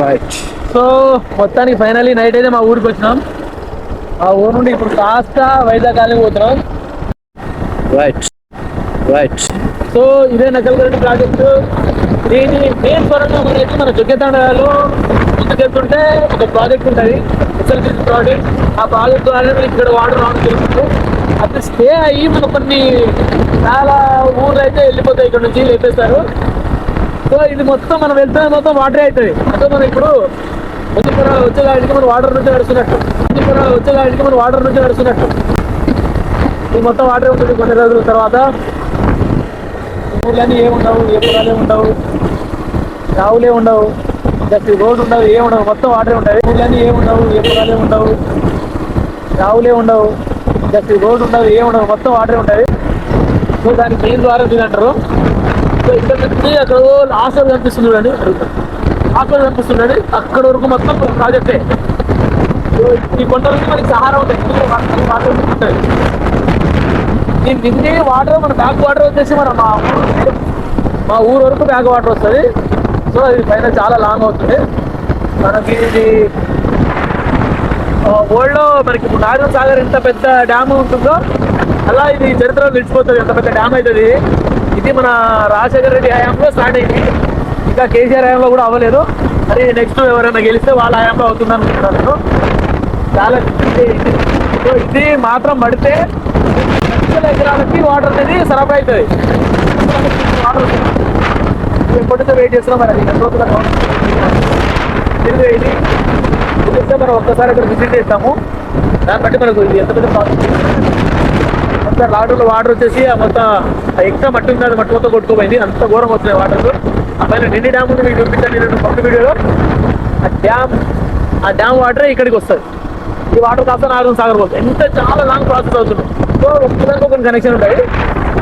Right. So మొత్తానికి finally night అయితే మా ఊరికి వచ్చినాం. ఆ ఊరు నుండి ఇప్పుడు కాస్త వైజాగ్ కాలనీ పోతున్నాం. Right right. సో ఇదే నకల్గడ్డ ప్రాజెక్టు. దీని మెయిన్ పరంగా మనకి మన జొగ్గెతండలో ముందుకెళ్తుంటే ఒక ప్రాజెక్ట్ ఉంటుంది, ఎస్ఎల్బిసి ప్రాజెక్ట్. ఆ ప్రాజెక్ట్ ద్వారా మనకి ఇక్కడ వాటర్ రావడం జరుగుతుంది. అది స్టే అయ్యి మన కొన్ని చాలా ఊర్లు అయితే వెళ్ళిపోతాయి, ఇక్కడ నుంచి లేపేస్తారు. సో ఇది మొత్తం మనం వెళ్తున్న మొత్తం వాటరే అవుతుంది. అంటే మనం ఇప్పుడు వచ్చేలాంటికి మనం వాటర్ నుంచి నడుస్తున్నట్టు, వచ్చేలాంటికి మనం వాటర్ నుంచి నడుస్తున్నట్టు ఇది మొత్తం వాటరే ఉంటుంది. కొన్ని రోజుల తర్వాత ఊర్లన్నీ ఏముండవు, ఏ పొలాలే ఉండవు, రావులే ఉండవు, జస్ట్ రోడ్డు ఉండవు, ఏముండవు, మొత్తం వాటరే ఉంటాయి. ఊర్లన్నీ ఏముండవు, ఏ పొలాలే ఉండవు, రావులే ఉండవు, జస్ట్ రోడ్డు ఉండవు, ఏముండవు, మొత్తం వాటరే ఉంటాయి. సో దానికి మెయిన్ ద్వారా అంటారు. సో ఇక్కడ నుంచి అక్కడ లాస్ట్ కనిపిస్తుంది చూడండి, లాస్ట్ కనిపిస్తుంది అక్కడ వరకు మొత్తం ప్రాజెక్టే. సో ఈ కొండ నుంచి మనకి సహారా ఉంటాయి, వాటర్ ఉంటుంది. ఈ నిండి వాటర్ మన బ్యాక్ వాటర్ వచ్చేసి మా ఊరు వరకు బ్యాక్ వాటర్ వస్తుంది. సో ఇది పైన చాలా లాంగ్ అవుతుంది. మనకి ఇది వరల్డ్లో మనకి నాగార్జున సాగర్ ఎంత పెద్ద డ్యామ్ ఉంటుందో అలా ఇది చరిత్రలో నిలిచిపోతుంది, ఎంత పెద్ద డ్యామ్ అవుతుంది. ఇది మన రాజశేఖర రెడ్డి హయాంలో స్టార్ట్ అయింది, ఇంకా కేసీఆర్ హయాంలో కూడా అవ్వలేదు. అది నెక్స్ట్ ఎవరైనా గెలిస్తే వాళ్ళ హయాంలో అవుతుంది అనుకుంటున్నాను. చాలా సో ఇది మాత్రం పడితే లక్షల ఎకరాలకి వాటర్ అనేది సరఫరా అవుతుంది. వాటర్ ఎప్పటితో వెయిట్ చేస్తున్నాం. మరి అది ఇది చూస్తే మనం ఒక్కసారి అక్కడ విజిట్ చేస్తాము, దాన్ని బట్టి మనకు ఇది ఎంత పెద్ద ప్రాసెస్. మొత్తం లాటర్లో వాటర్ వచ్చేసి ఆ మొత్తం ఎక్స్ట్రా మట్టి ఉంది, అది మట్టి మొత్తం కొట్టుకోపోయింది, అంత ఘోరం వస్తున్నాయి వాటర్. ఆ పైన నిండి డ్యామ్ ఉంది, మీకు చూపించాను నేను ఫస్ట్ వీడియోలో. ఆ డ్యామ్ వాటరే ఇక్కడికి వస్తుంది. ఈ వాటర్ కాస్త నాగార్జున సాగర్ పోతుంది. ఎంత చాలా లాంగ్ ప్రాసెస్ అవుతుంది. సో ఒక్కదానికి ఒక కనెక్షన్ ఉంటాయి.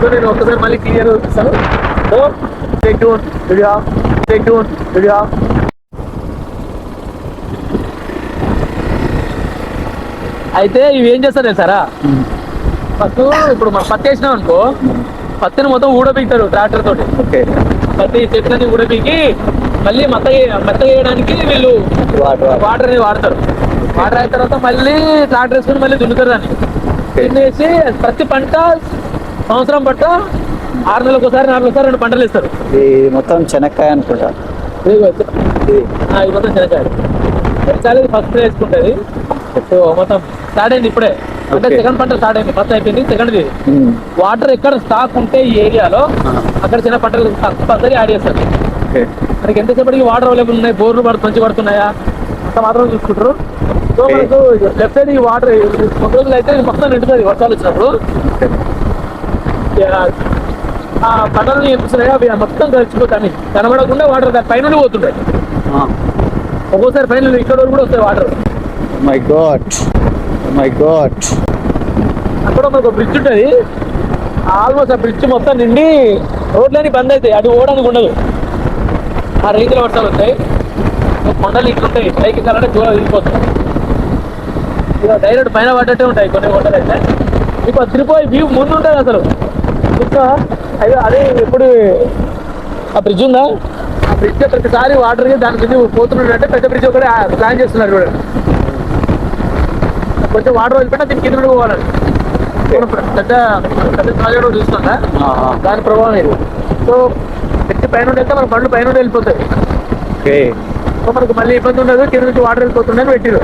సో నేను ఒక్కసారి మళ్ళీ క్లియర్ ఇస్తాను. So stay tune video. అయితే ఇవి ఏం చేస్తారు తెలుసారా, ఫస్ట్ ఇప్పుడు మనం పత్తి వేసినాం అనుకో, పత్తిని మొత్తం ఊడబీగుతారు ట్రాక్టర్ తోటి. ఓకే. పత్తి చెట్లని ఊడబీకి మళ్ళీ మెత్త వేయడానికి వీళ్ళు వాటర్ అనేది వాడతారు. వాటర్ అయిన తర్వాత మళ్ళీ ట్రాక్టర్ వేసుకుని మళ్ళీ దున్నుతారు. దాన్ని దున్నేసి ప్రతి పంట సంవత్సరం పట్ట 6 నెలలకు ఒకసారి 4 ఒకసారి 2 పంటలు ఇస్తారు. ఇది మొత్తం చెనక్కాయ అనుకుంటా. ఇది మొత్తం శనక్కాయ. శనక్కాయలు ఫస్ట్ వేసుకుంటుంది. సో మొత్తం స్టార్ట్ అయింది ఇప్పుడే, అంటే సెకండ్ పంట స్టార్ట్ అయింది. ఫస్ట్ అయిపోయింది, సెకండ్ది. వాటర్ ఎక్కడ స్టాక్ ఉంటే ఈ ఏరియాలో అక్కడ చిన్న పంటలు తప్పనిసరి యాడ్ చేస్తారు. మనకి ఎంతసేపటికి వాటర్ అవైలబుల్ ఉన్నాయి, బోర్లు మంచి పడుతున్నాయా అంత మాత్రం చూసుకుంటారు. సో మనకు లెఫ్ట్ సైడ్ ఈ వాటర్ కొన్ని రోజులు అయితే మొత్తం నిండుతుంది వర్షాలు వచ్చినప్పుడు. ఆ పంటలు ఎనిపిస్తున్నాయి, అవి మొత్తం గడిచిపోతాయి, కనబడకుండా వాటర్ దాని పైన పోతుంటాయి. ఒక్కోసారి పైన ఇక్కడ కూడా వస్తాయి వాటర్. My God. అక్కడ మనకు బ్రిడ్జ్ ఉంటుంది, ఆల్మోస్ట్ ఆ బ్రిడ్జ్ మొత్తం నిండి రోడ్లన్నీ బంద్ అవుతాయి, అది పోవడానికి ఉండదు. ఆ రేంజ్లో వర్షాలు వస్తాయి. కొండలు ఇట్లుంటాయి, పైకి ఎక్కాలంటే దూరం వెళ్ళిపోతాయి. ఇక డైరెక్ట్ పైన పడ్డట్టే ఉంటాయి కొన్ని కొండలు అయితే. మీకు తిరిగిపోయి వ్యూ ముందు ఉంటుంది అసలు. ఇంకా అదే ఇప్పుడు ఆ బ్రిడ్జ్ ఉందా, ఆ బ్రిడ్జ్ ప్రతిసారి వాటర్ దాని కింద పోతున్నాడంటే పెద్ద బ్రిడ్జ్ ఒకటి ప్లాన్ చేస్తున్నారు చూడండి. కొంచెం వాటర్ వదిలిపెట్టినా దీని కింద పోవాలని పెద్ద పెద్ద ప్రాజెక్ట్ చూస్తుందా, దాని ప్రభావం ఇది. సో బ్రిడ్జ్ పైన వెళ్తే మన బండ్లు పైన వెళ్ళిపోతాయి. సో మనకు మళ్ళీ ఇబ్బంది ఉండదు, కింద నుంచి వాటర్ వెళ్ళిపోతుందని పెట్టిరు.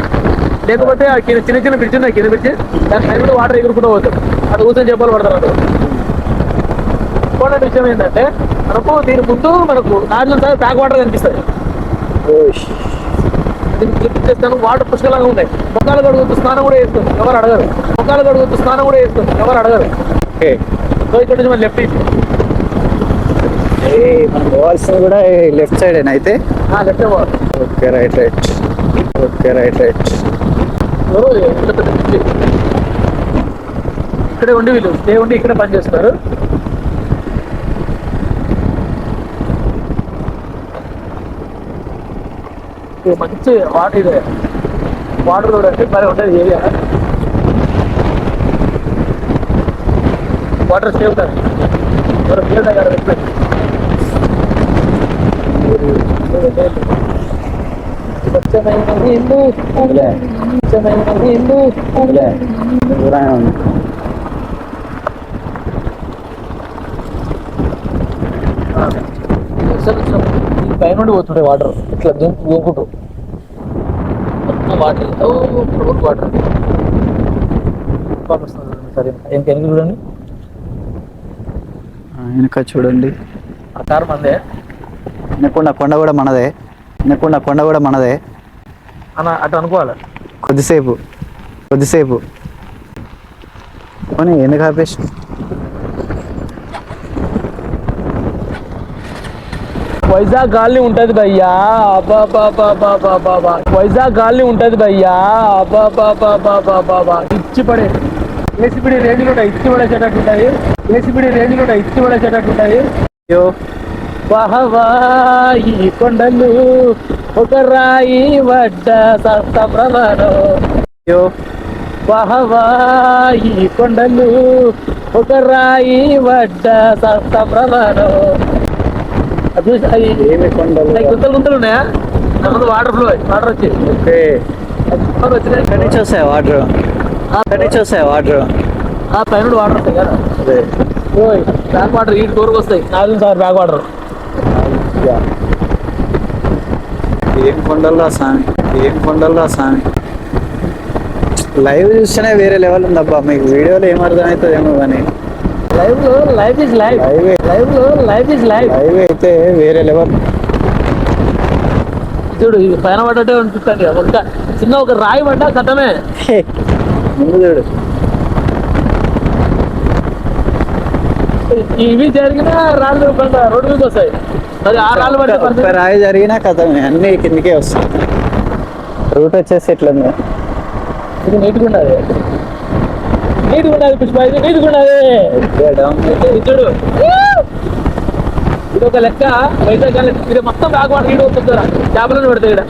లేకపోతే చిన్న చిన్న బ్రిడ్జ్ ఉన్నాయి, కింద బ్రిడ్జ్ దాని పైన కూడా వాటర్ ఎగురుకుంటూ పోతుంది. అది కూర్చొని చెప్పాలి పడతారు. అది ఇంపార్టెంట్ విషయం ఏంటంటే మనకు దీని ముందు మనకు నార్మల్ సార్ బ్యాక్ వాటర్ కనిపిస్తుంది. చూపిస్తాను, వాటర్ పుష్కలంగా ఉన్నాయి. మొక్కలు కడుగుతూ స్నానం కూడా చేస్తుంది, ఎవరు అడగరు. సో ఇక్కడ నుంచి మనం లెఫ్ట్ మనం పోవాల్సింది కూడా లెఫ్ట్ సైడ్ అయితే లెఫ్ట్ పోవాలి. Okay right. ఇక్కడే ఉండి వీళ్ళు స్టే ఉండి ఇక్కడే పని చేస్తున్నారు. మంచి వాటర్ ఇది, వాటర్ రోడ్ అంటే మరి ఉండేది ఏరియా. వాటర్ సేవ్ అవుతుంది. పేరు దగ్గర స్వచ్ఛమైన నీళ్ళు అదిలే. స్వచ్ఛమైన నీళ్ళు అదిలే. దూరంగా ఉంది. పైన నుండి పోతుండే వాటర్ ఇట్లా దూకుంటూ మొత్తం వాటర్ వాటర్ వస్తుంది. సరే ఇంకెన్ని చూడండి. వెనక చూడండి. ఆ కారు మందే వెనకున్న కొండ కూడా మనదే. వెనకున్న కొండ కూడా మనదే. అన్న అటు అనుకోవాలి. కొద్దిసేపు పోనీ ఎందుకు ఆపేసి. వైజాగ్ గాలి ఉంటది భయ్యా అబ్బాబాబాబాబాబా. వైజాగ్ గాలి ఉంటది భయ్యా అబ్బాబాబాబాబాబా. ఇచ్చి పడే ఏసీబీడీ రేంజ్ లో ఇచ్చి పడేసేటట్టు ఉంటాయి. ఏసీబీడీ రేంజ్ లో ఇచ్చి పడేసేటట్టు ఉంటాయి. అయ్యో వాహవా ఈ కొండలు ఒక రాయి వడ్డ సప్తప్రభలో. అయ్యో వాహవా ఈ కొండలు ఒక రాయి వడ్డ సప్తప్రభలో. ఏమి కొండలు. గుంతలు గుంతలు ఉన్నాయా? ముందు వాటర్ ఫ్లో వాటర్ వచ్చి ఓకే. వచ్చినాయి. ఎక్కడి నుంచి వస్తాయి వాటర్? ఆ పైన వాటర్ వస్తాయి కదా. అదే బ్యాక్ వాటర్ ఈ టూర్కి వస్తాయి. నాకు సార్ బ్యాక్ వాటర్. ఏం కొండల్లో స్వామి. లైవ్ చూస్తేనే వేరే లెవెల్ ఉందబ్బా. మీకు వీడియోలో ఏం అర్థం అవుతుందేమో కానీ లైవ్ లో life is life. Life is life. Live అయితే వేరే లెవెల్. చూడు ఇది పైన పడ్డట్టే అనిపిస్తుంది. ఒక చిన్న ఒక రాయి పడ్డా కథమే. ముందు చూడు. ఇవి జరిగినా రాళ్ళు రోడ్డు మీదకి వస్తాయి. మరి ఆ రాళ్ళు ఒక్క పడ్డ రాయి జరిగినా కథమే, అన్ని కిందకే వస్తాయి. రూట్ వచ్చేసి ఎట్లుంది. ఇది నీట్గా ఉన్నది పుష్ప. ఇది నీట్గా ఉన్నది. చూడు ఇది ఒక లెక్క. వైజాగ్ ఇది మొత్తం బ్యాక్ వాటర్ నీడు వస్తుందా చేపలను పెడతాయి ఇక్కడ.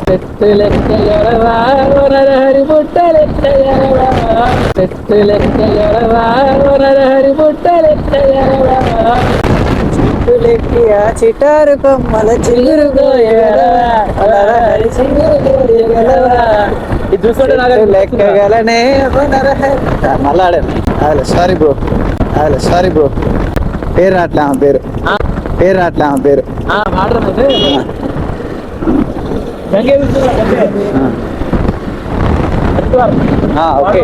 చెట్టు లెక్క ఎరవా హరి బుట్ట లెక్క ఎరవా. చెట్టు లెక్క ఎరవా హరి బుట్ట లెక్క ఎరవా. చిటారు కొమ్మల చిగురు ఇది చూస్తుంటే నాకు లెక్కగలనే మళ్ళాడాను. సారీ బ్రో పేరు రాట్లే ఆమె పేరు. వాటర్ అంటే గంగే ఓకే.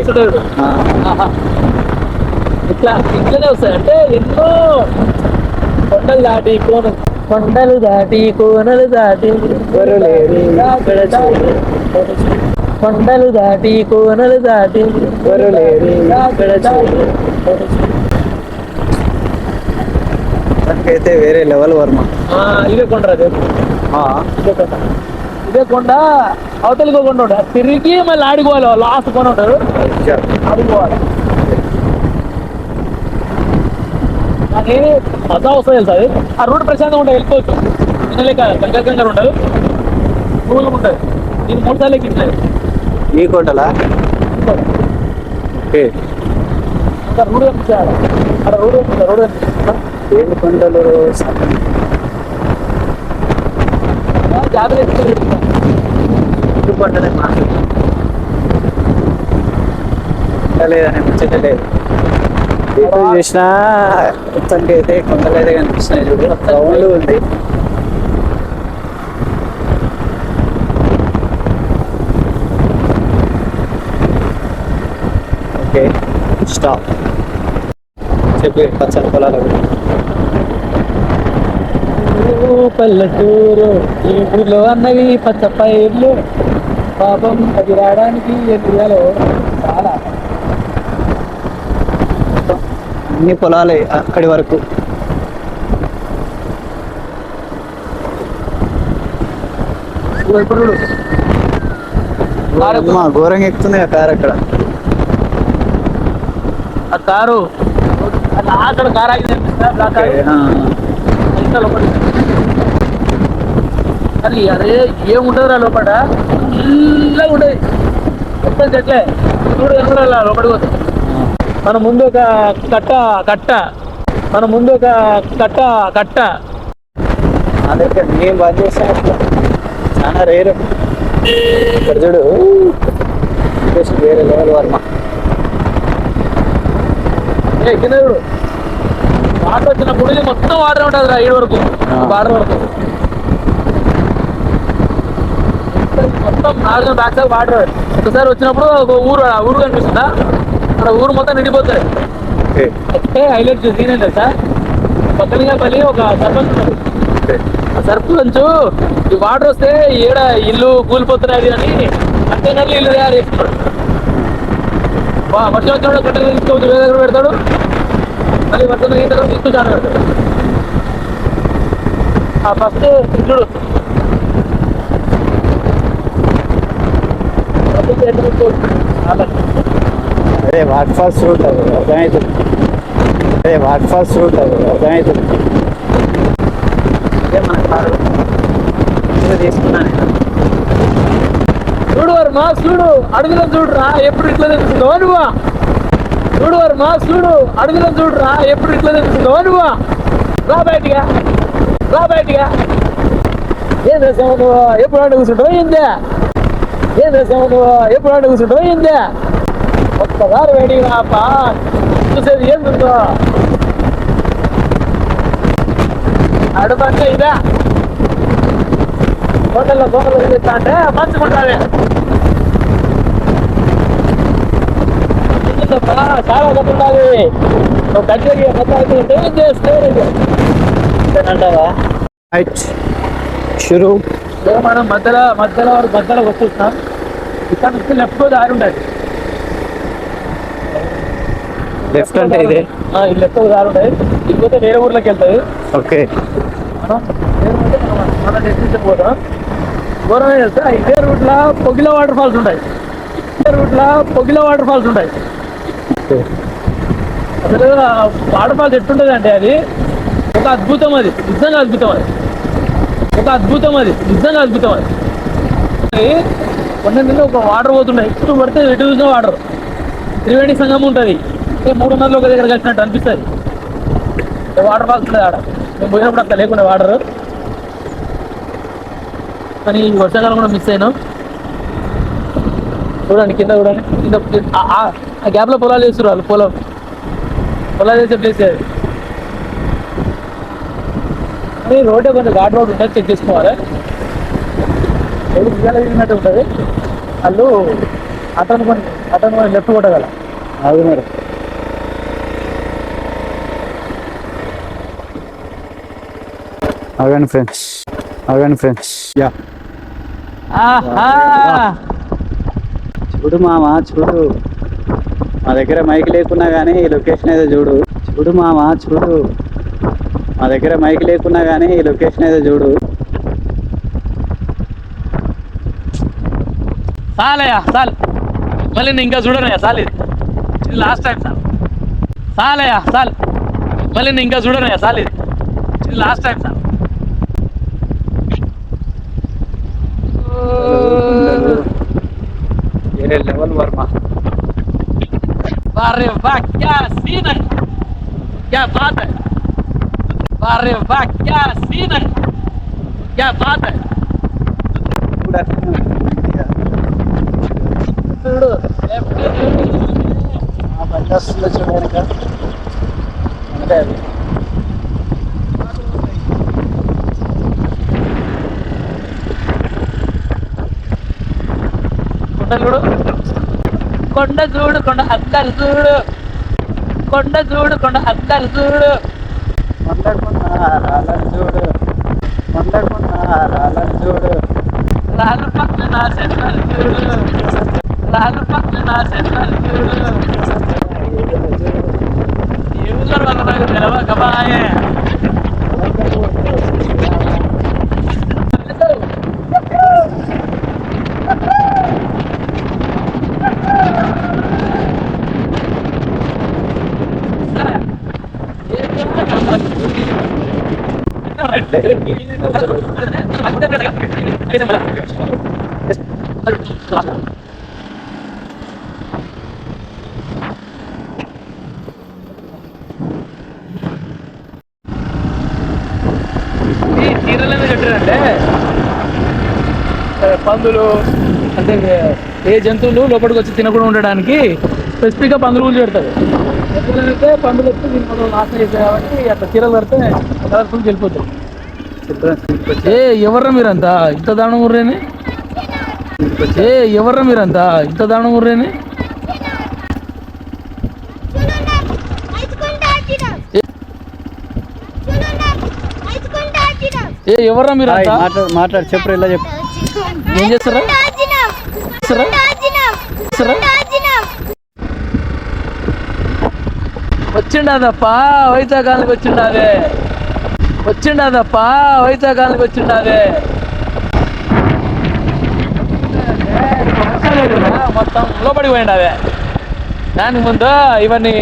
ఇట్లనే వస్తాయి. అంటే ఎన్నో కొండలు దాటి కోనలు దాటి కొండలు దాటి కోనలు దాటి అయితే వేరే లెవెల్ వర్మ. ఇదే కొండ ఇదే కొండ. అవతలికి కొండ ఉంటుంది. తిరిగి మళ్ళీ ఆడుకోవాలి. లాస్ట్ కొండ ఉంటారు ఆడుకోవాలి. కానీ మజా వస్తుంది తెలుసు. అది ఆ రూట్ ప్రశాంతంగా ఉంటుంది. వెళ్ళిపోవచ్చు. తినలేక గంగర్ ఉంటుంది. కూల్ ఉంటుంది. నేను 3 సార్లు ఎక్కించాను ఈ కొండలా. ఓకే. ఇంకా రోడ్ కనిపించాడు. అక్కడ రోడ్ కనిపిస్తుంది. ఏమి కొండలు. జాగ్రత్త కొండలే లేదని ముచ్చటలేదు. చూసినా మొత్తానికి అయితే కొండలు అయితే కనిపిస్తున్నాయి. చూడు గ్రౌండ్ ఉంది. Okay stop. చెప్పి పచ్చని పొలాలు పల్లెటూరు ఈ ఊర్లో అన్నవి పచ్చ పైర్లు. పాపం అది రావడానికి ఎదురాలో చాలా అన్ని పొలాలే అక్కడి వరకు. ఘోరంగా ఎక్కుతుంది ఆ కారు అక్కడ. ఆ కారు అక్కడ కారు ఆగి కానీ అరే ఏముంటుంది రా లోపల. ఇల్లా ఉంటుంది మొత్తం చెట్లే. చూడు ఎక్కడ లోపలికి వస్తుంది. మన ముందు ఒక కట్ట నా దగ్గర నేను బంద్ చేసాను అట్లా చాలా రేరు. ఇక్కడ చూడు జస్ట్ వేరే లెవెల్ వర్మ. కింద చూడు వాటర్ వచ్చినప్పుడు ఇది మొత్తం వాటర్ ఉంటుంది రా ఏడు వరకు వాటర్ వరకు మొత్తం నాలుగు బ్యాక్ సైడ్ వాటర్. ఒకసారి వచ్చినప్పుడు ఒక ఊరు ఆ ఊరు కనిపిస్తుందా అక్కడ ఊరు మొత్తం నిండిపోతుంది. అయితే హైలైట్ సీన్ ఏంటంటే సార్ పక్కనపల్లి ఒక సర్పంచ్ ఉన్నాడు. ఆ సర్పంచ్ ఈ వాటర్ వస్తే ఏడ ఇల్లు కూలిపోతున్నాయి అని కంటైనర్లు ఇల్లు తయారు చేస్తున్నాడు. వర్షం వచ్చినప్పుడు కంటైనర్ తీసుకోవచ్చు వేరే దగ్గర పెడతాడు. మళ్ళీ వర్షం దగ్గర తీసుకొచ్చాను పెడతాడు. ఆ ఫస్ట్ చూడు అదే వాటర్ ఫాల్స్ రూట్ అది అర్థమవుతుంది. అదే వాటర్ ఫాల్స్ రూట్ అది అర్థమవుతుంది. అదే మన కారు తీసుకున్నాను నేను. చూడు వర్మ చూడు అడుగులో చూడురా ఎప్పుడు ఇట్లా తెలుస్తుందో నువ్వు. చూడు వర్మ చూడు అడుగులో చూడురా ఎప్పుడు ఇట్లా తెలుస్తుందో నువ్వు. రా బయటిగా రా బయటిగా. ఏం చేసావు నువ్వు ఎప్పుడు అడుగుతుంటావు ఏందే. ఏం చేసావు నువ్వు ఎప్పుడు అడుగుతుంటావు ఏందే. ఒక్కసారి బయటికి రాపా చూసేది ఏం ఉందో. అడుగుంటే ఇదే హోటల్లో దోమలు చేస్తా అంటే మంచుకుంటావే. చాలా కట్టుండాలి. నువ్వు కట్టేది మొత్తం ఏం చేస్తావా షురు మనం మధ్యలో వచ్చేస్తాం. ఇక్కడ నుంచి లెఫ్ట్ దారి ఉంటుంది. లెఫ్ట్ అంటే ఇదే ఈ లెఫ్ట్ దారి ఉంటుంది. ఇకపోతే వేరే ఊర్లోకి వెళ్తుంది. ఓకే మన డెస్టినేషన్ పోతాం. దూరమే వెళ్తే ఇదే రూట్లో పొగిలో వాటర్ ఫాల్స్ ఉంటాయి. అసలు వాటర్ ఫాల్స్ ఎట్టుంటుంది అంటే అది ఒక అద్భుతం. అది నిజంగా అద్భుతం. కొన్ని ఒక వాటర్ పోతుంటాయి. చుట్టూ పడితే ఎటు చూసిన వాటర్. త్రివేణి సంగమం ఉంటుంది. 300 ఒక దగ్గర కలిసినట్టు అనిపిస్తుంది. వాటర్ ఫాల్స్ ఉంటుంది ఆడ. మేము పోయినప్పుడు అక్కడ లేకుండా వాటర్. కానీ ఈ వర్షాకాలం కూడా మిస్ అయినాం. చూడండి కింద చూడండి. కింద ఆ గ్యాప్లో పొలాలు వేస్తారు వాళ్ళు. పొలాలు వేసే ప్లేస్ అది. కానీ రోడ్డే కొంచెం ఘాట్ రోడ్ ఉంటుంది. చెక్ చేసుకోవాలి. రోడ్డు తిరిగినట్టు ఉంటుంది. వాళ్ళు అతను కొన్ని లెఫ్ట్ కొట్టగల. అది మరి అవగానే ఫ్రెండ్స్ యా చూడు మామ చూడు. మా దగ్గర మైక్ లేకున్నా కానీ ఈ లొకేషన్ ఏదో చూడు. మా దగ్గర మైక్ లేకున్నా కానీ ఈ లొకేషన్ ఏదో చూడు. చాలయ్యా చాలు. మళ్ళీ నేను ఇంకా చూడనయ్యా చాలు. ఇది లాస్ట్ టైం సార్. చాలయ్యా చాలు. మళ్ళీ నేను ఇంకా చూడనయ్యా చాలు. ఇది లాస్ట్ టైం సార్. వేరే లెవెల్ వర్మ. अरे वाह क्या सीन है. क्या बात है. अरे वाह क्या सीन है. क्या बात है. చూడు బస్సులో చూడడానికి అంటే అది కొండ చూడు కొండ అద్దరు చూడు. కొండ అద్దరు చూడు. రాళ్ళు పక్కన సెంటర్ చూడు. ఏ ఊళ్ళో వాళ్ళ నాకు తెలవకబాయే. ఈ చీరల కట్టారంటే పందులు అంటే ఏ జంతువులు లోపలికి వచ్చి తినకుండా ఉండడానికి స్పెసిఫిక్గా పందులు కూడా పెడతారు. ఎందుకంటే పందులు వచ్చి దీని మొదలు నాశనం చేస్తాయి కాబట్టి అట్లా చీరలు కడితే కలర్ఫుల్ వెళ్ళిపోతాయి. ఏ ఎవర్రా మీరంతా ఇంత దారుణం ఊర్రేని? ఏ ఎవర్రా మీరంతా ఇంత దారుణం ఊర్రేని? ఏ ఎవర్రా మీరు మాట్లాడు చెప్పరు ఇలా చెప్పు. ఏం చేస్తారా? వచ్చిండదప్ప వైజాగానికి వచ్చిండాదే, వచ్చిండదప్ప వైజాగానికి వచ్చిండాదే. మొత్తం లోపలికి పోయిండావే. దానికి ముందు ఇవన్నీ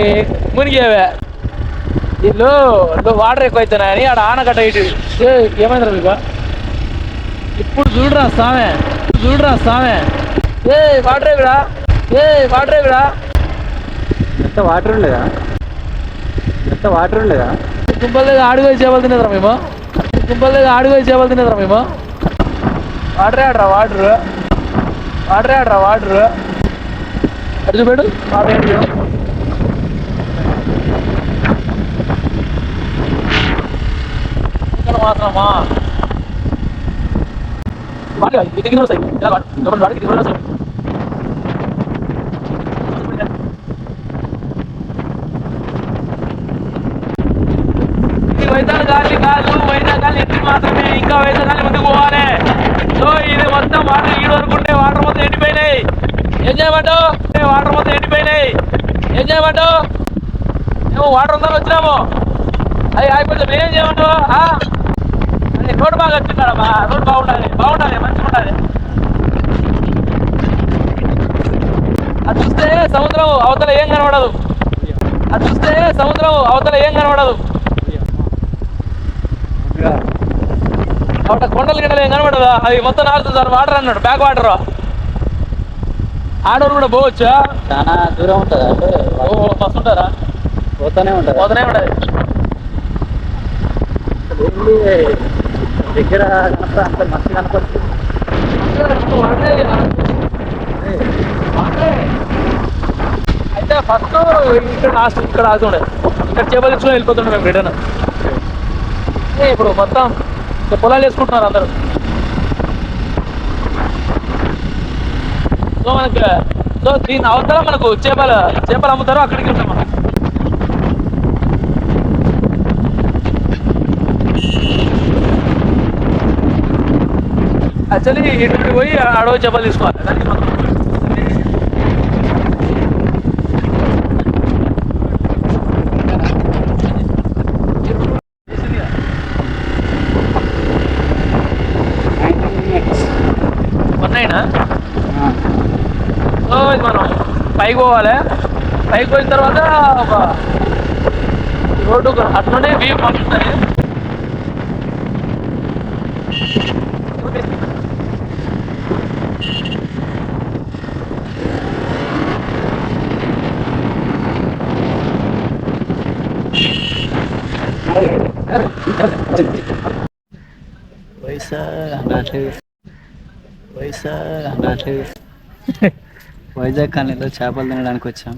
మునిగేవే. వీళ్ళు వాటర్ ఎక్కువ అవుతున్నాయని ఆడ ఆనకట్ట ఇటు. ఏమైందిరా మీకు? ఇప్పుడు చూడరా సామె, చూడరా సామె. ఏ వాటరే కూడా, ఏ వాటరే కూడా. ఎంత వాటర్ ఉండేదా? ఎంత వాటర్ ఉండేదా? కుంపల దగ్గర ఆడిపోయి చేపలు తినేదరా మేము, కుంపల దగ్గర ఆడిపోయి చేపలు తినేదరా మేము. వాటరే ఆడరా వాటరు, వాటరే ఆడరా వాటరు. అటు చూపెడు వాటర్ మాత్రమా ఇది వస్తాయి. వాడికి వస్తాయి. వైజాగాలి కాదు, వైజాగాలి ఎత్తి మాత్రమే, ఇంకా వైజాగాలి ముందుకు పోవాలి. సో ఇది మొత్తం వాటర్ ఈడు వరకు ఉంటే వాటర్ మొత్తం ఎండిపోయినాయి. ఏం చేయమంటావు? వాటర్ మొత్తం ఎండిపోయినాయి. ఏం చేయమంటావు? మేము వాటర్ ఉందని వచ్చినాము, అది అయిపోతే మేమేం చేయమంటావు? అదే రోడ్డు బాగా వచ్చిందమ్మా, రోడ్డు బాగుండాలి, బాగుండాలి, మంచిగా ఉండాలి. అది చూస్తే సముద్రం అవతల ఏం కనబడదు, అది చూస్తే సముద్రం అవతల ఏం కనబడదు. కాబట్టి కొండలు గిన్నెలు ఏం కనబడదా? అది మొత్తం నాడుతుంది సార్. వాటర్ అన్నాడు, బ్యాక్ వాటర్. ఆడవారు కూడా పోవచ్చా? చాలా దూరం ఉంటుంది అంటే మస్తు ఉంటారా? పోతానే ఉంటుంది, పోతూనే ఉంటుంది. దగ్గర కనపడ అంత మస్తు కనపడుతుంది. అయితే ఫస్ట్ ఇక్కడ లాస్ట్ ఇక్కడ ఆగుతుండే, ఇక్కడ చేపలు తెచ్చుకొని వెళ్ళిపోతుండే మేము రిటర్న్. ఇప్పుడు మొత్తం పొలాలు వేసుకుంటున్నారు అందరూ. సో మనకి సో దీని అవతల మనకు చేపలు అమ్ముతారు, అక్కడికి వెళ్తాం మనం. యాక్చువల్లీ ఇటు పోయి అడవి చేపలు తీసుకోవాలి. దానికి మనం సో ఇది మనం పైకి పోవాలి. పైకి పోయిన తర్వాత ఒక రోడ్డు అట్లనే వ్యూ పంపిస్తుంది. వైజాగ్ కాలనీలో చేపలు తినడానికి వచ్చాం.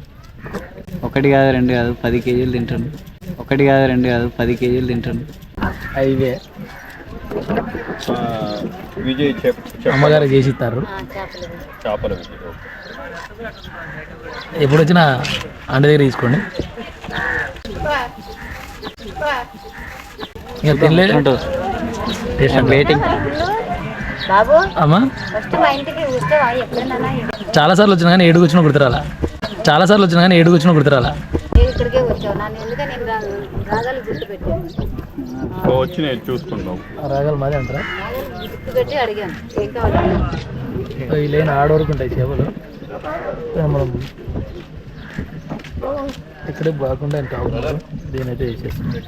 ఒకటి కాదు రెండు కాదు 10 కేజీలు తింటాను. ఒకటి కాదు రెండు కాదు 10 కేజీలు తింటాను. హైవే అమ్మగారు చేసి ఇస్తారు. ఎప్పుడు వచ్చినా అండ దగ్గర తీసుకోండి. ఇంకా తినలేదు వెయిటింగ్. అమ్మా చాలా సార్లు వచ్చినా కానీ ఏడుగు వచ్చినా గుర్తురాలా, చాలా సార్లు వచ్చినా కానీ ఏడుగు వచ్చినా గుర్తురాలా. రాగాలు మాదే అంటారా? వీళ్ళైన ఆడవరకు ఉంటాయి చేపలు. మనం ఇక్కడే బాగుండా కావాలి. దీనైతే వేసేస్తుంది.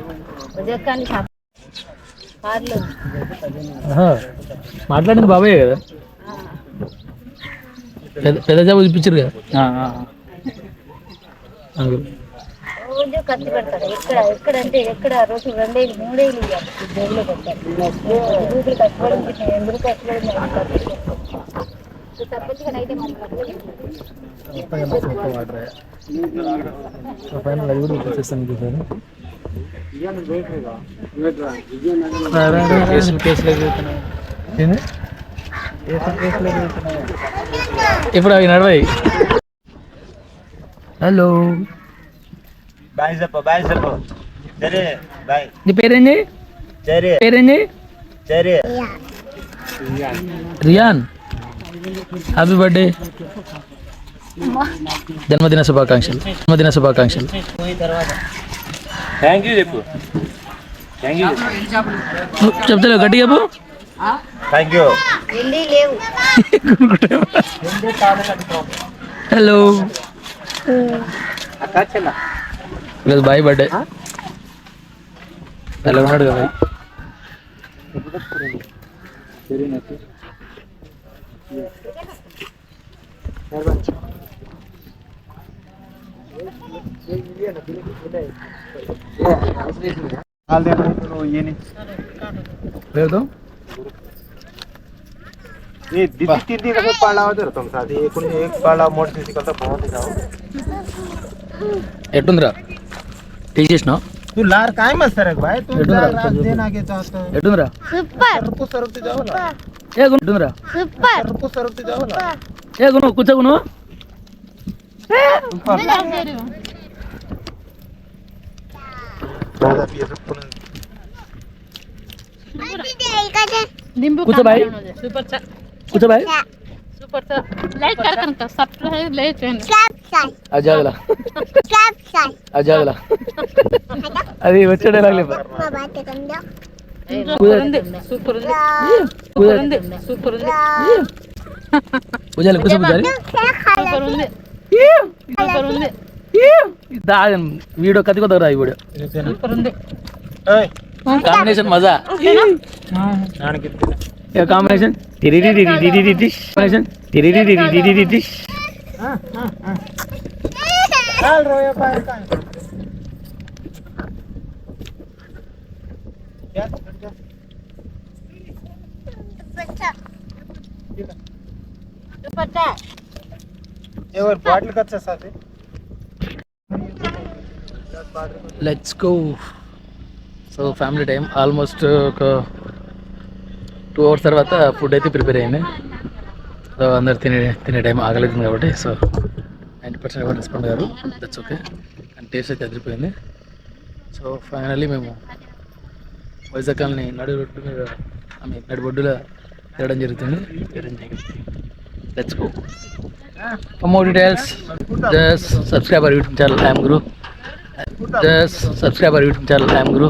మాట్లాడింది బాబాయ్ కదా, పెద్ద చేప చూపించారు కదా. రోజు ఖర్చు పెడతారు. ఎక్కడంటే ఎక్కడ రోజు 2,000 3,000 ఇవ్వాలి జేబులో పెడతారు. రూపాయలు కష్టపడింది ఎందుకు కష్టపడింది సర్పంచ్గా అయితే మరి ఫైనల్ అది కూడా వచ్చేస్తాను ఇప్పుడు అవి నడవాయి. హలో బాయ్ చెప్పు సరే బాయ్. నీ పేరేంది? పేరేంది? రియాన్. Happy birthday. జన్మదిన శుభాకాంక్షలు. థ్యాంక్ యూ చెప్పు. చెప్తలేవు గట్టి చెప్పు. Thank you. లేవు. హలో లేదు బాయ్ బర్త్డే. ఎలా ఉన్నాడు కదా లేదు ఎట్టుందిరా తీసేసినా तू लार काय मत सरक भाई तू एटूंद्रा, लार दे ना के चाहता है ఎట్టుందిరా सरपू सरकते जाओ ना ఏ గును ఎట్టుందిరా सरपू सरकते जाओ ना ఏ గును కూర్చో గును दादा पिए सब पुन కూర్చో బాయ్ కూర్చో బాయ్ అజాగలా అది వచ్చే డైలాగ్ లేదు పూజలు కూర్చో పూజారి వీడియో కత్తి కొద్దా ఈ వీడియో కాంబినేషన్ మజా కాంబినేషన్ బాటిల్ కచ్చా సాథే let's go. So family time almost ఒక 2 hours తర్వాత ఫుడ్ అయితే ప్రిపేర్ అయింది. సో అందరు తినే టైం ఆగలేదు కాబట్టి సో 90% ఎవరు రెస్పాండ్ గారు. That's okay. అండ్ టేస్ట్ అయితే అదిరిపోయింది. సో ఫైనల్లీ మేము వైజాగ్ కాలనీ నడిబొడ్డు మీద నడిబొడ్డులో తిరగడం జరుగుతుంది. Let's go. For more details, just subscribe our YouTube channel. I am Guru. Just subscribe our YouTube channel. I am Guru.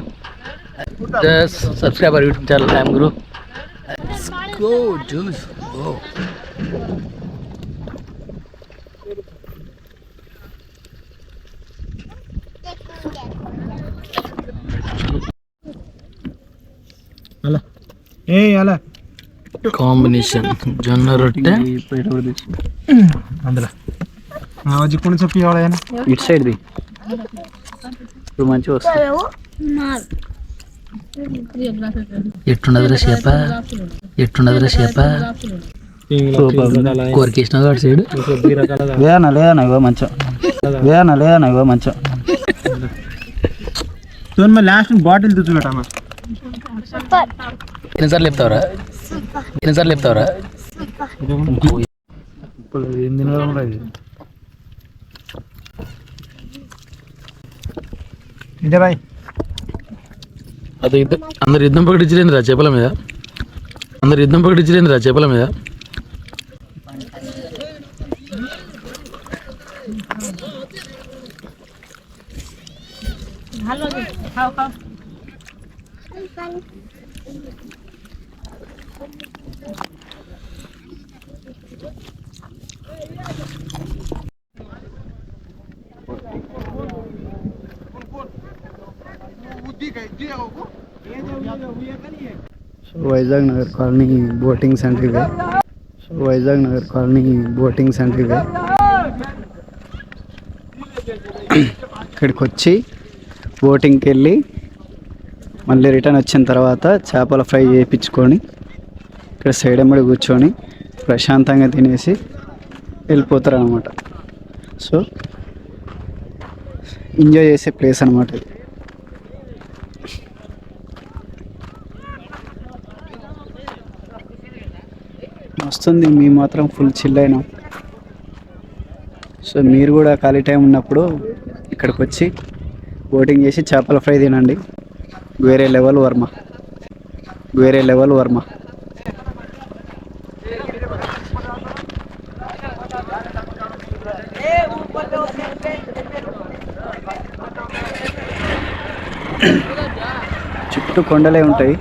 Just subscribe our YouTube channel. I am Guru. Let's go, dude. Go. అలా అలా combination జొన్న రొట్టె అందులో జిక్కుని చెప్పి ఎవడైనా ఇటు సైడ్ది ఇప్పుడు మంచిగా వస్తుంది. ఎట్టున్నదిరా షేప కోరికేసిన వాడు సైడ్ లేదన్నా ఇవ్వ మంచం లాస్ట్ బాటిల్ తెచ్చుకుంటామా ఎన్నిసార్లు చెప్తావరా ఇప్పుడు ఏం తినడం ఇది ఇదే బాయ్. అది అందరు యుద్ధం ప్రకటించలేదురా చేపల మీద. Vizag Nagar colony boating centre ఇదే. ఇక్కడికి వచ్చి బోటింగ్కి వెళ్ళి మళ్ళీ రిటర్న్ వచ్చిన తర్వాత చేపల ఫ్రై చేయించుకొని ఇక్కడ సైడ్ ఎమ్మడి కూర్చొని ప్రశాంతంగా తినేసి వెళ్ళిపోతారు అనమాట. సో ఎంజాయ్ చేసే ప్లేస్ అనమాట ఇది. వస్తుంది, మేము మాత్రం ఫుల్ చిల్ అయినాం. సో మీరు కూడా ఖాళీ టైం ఉన్నప్పుడు ఇక్కడికి వచ్చి బోటింగ్ చేసి చేపల ఫ్రై తినండి. వేరే లెవెల్ వర్మ, వేరే లెవెల్ వర్మ. చుట్టూ కొండలే ఉంటాయి.